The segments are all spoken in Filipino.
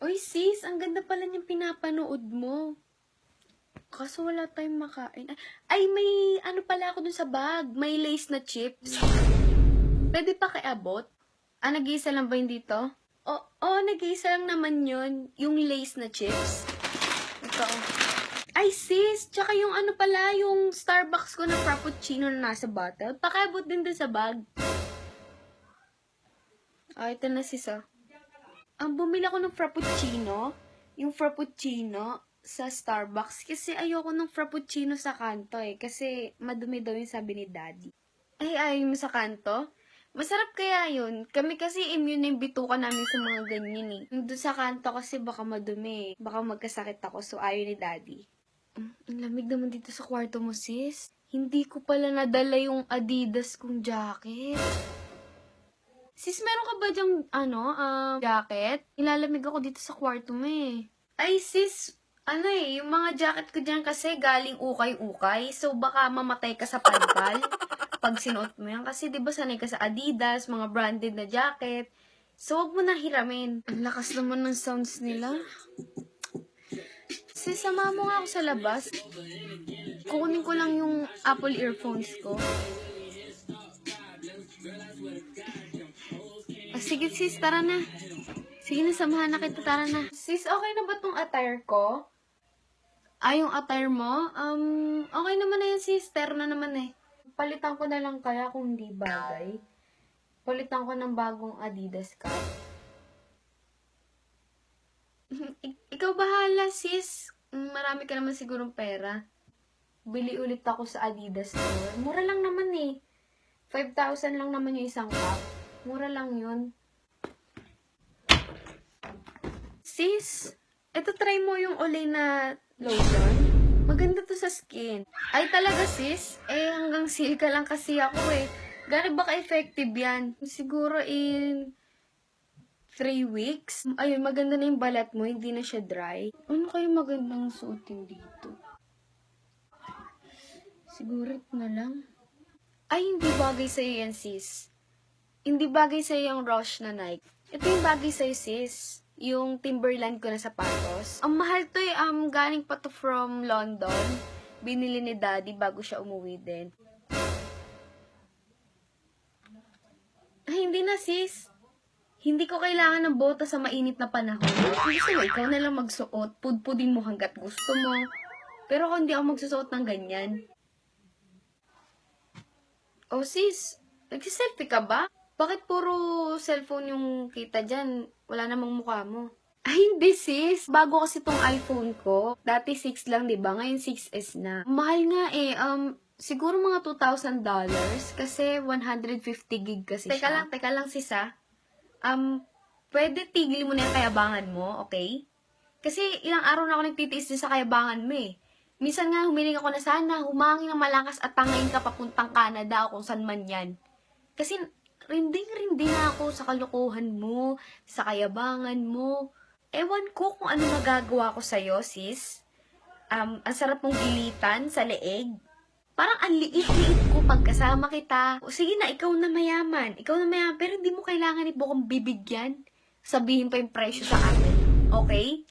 Uy sis, ang ganda pala niyang pinapanood mo. Kaso wala tayong makain. Ay, may ano pala ako dun sa bag. May lace na chips. Pwede pa kiabot? Nag-iisa lang ba yun dito? Oo, nag-iisa lang naman yun. Yung lace na chips. Ito. Ay sis, tsaka yung ano pala, yung Starbucks ko na frappuccino na nasa bottle. Pakiabot din dun sa bag. Ito na sis bumili ako ng frappuccino. Yung frappuccino sa Starbucks. Kasi ayoko ng frappuccino sa kanto Kasi madumi daw yung sabi ni daddy. Ay, ayaw mo sa kanto? Masarap kaya yun. Kami kasi immune na yung bituka namin sa mga ganyan Yung doon sa kanto kasi baka madumi. Baka magkasakit ako. So ayaw ni daddy. Ang lamig naman dito sa kwarto mo, sis. Hindi ko pala nadala yung Adidas kong jacket. Sis, meron ka ba dyang, jacket? Nilalamig ako dito sa kwarto mo Ay, sis, yung mga jacket ko dyan kasi galing ukay-ukay. So, baka mamatay ka sa pantal pag sinuot mo yan. Kasi, di ba, sanay ka sa Adidas, mga branded na jacket. So, wag mo na hiramin. Ang lakas naman ng sounds nila. Sis, sama mo nga ako sa labas. Kukunin ko lang yung Apple earphones ko. Sige sis, tara na. Sige na, samahan na kita, tara na. Sis, okay na ba tong attire ko? Yung attire mo? Okay naman na yan sis, terno naman Palitan ko na lang kaya kung hindi bagay. Palitan ko ng bagong Adidas cap. Ikaw bahala sis. Marami ka naman sigurong pera. Bili ulit ako sa Adidas store. Mura lang naman 5,000 lang naman yung isang cap. Mura lang yun. Sis, eto try mo yung Olay na lotion. Maganda to sa skin. Ay talaga sis? Hanggang seal ka lang kasi ako Gano'n ba ka-effective yan? Siguro in 3 weeks. Ayun, maganda na yung balat mo. Hindi na siya dry. Ano kayo magandang suotin dito? Siguro na lang. Ay, hindi bagay sa'yo yan sis. Hindi bagay sa'yo yung Rush na Nike. Ito yung bagay sa'yo, sis. Yung Timberland ko na sapatos. Ang mahal to galing pa to from London. Binili ni daddy bago siya umuwi din. Ay, hindi na, sis. Hindi ko kailangan ng bota sa mainit na panahon. Gusto mo, ikaw na lang magsuot. Pudpudin mo hanggat gusto mo. Pero kung hindi ako magsusuot ng ganyan. Oh, sis. Nagsiselfie ka ba? Bakit puro cellphone yung kita dyan? Wala namang mukha mo. Ay, hindi sis. Bago kasi tong iPhone ko. Dati 6 lang, di ba? Ngayon 6S na. Mahal nga siguro mga $2,000. Kasi 150 gig kasi siya. Teka lang sis pwede tigil mo na yung kayabangan mo, okay? Kasi ilang araw na ako nagtitiis din sa kayabangan mo Minsan nga humiling ako na sana humangin ng malakas at tangayin ka papuntang Canada o kung saan man yan. Kasi rinding-rinding na ako sa kalokohan mo, sa kayabangan mo. Ewan ko kung ano magagawa ko sa'yo, sis. Ang sarap mong gilitan sa leeg. Parang ang liit-liit ko pagkasama kita. O, sige na, ikaw na mayaman. Pero hindi mo kailangan ibukang bibigyan. Sabihin pa yung presyo sa akin. Okay?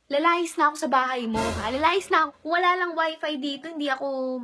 Lalayas na ako sa bahay mo. Lalayas na ako. Kung wala lang wifi dito, hindi ako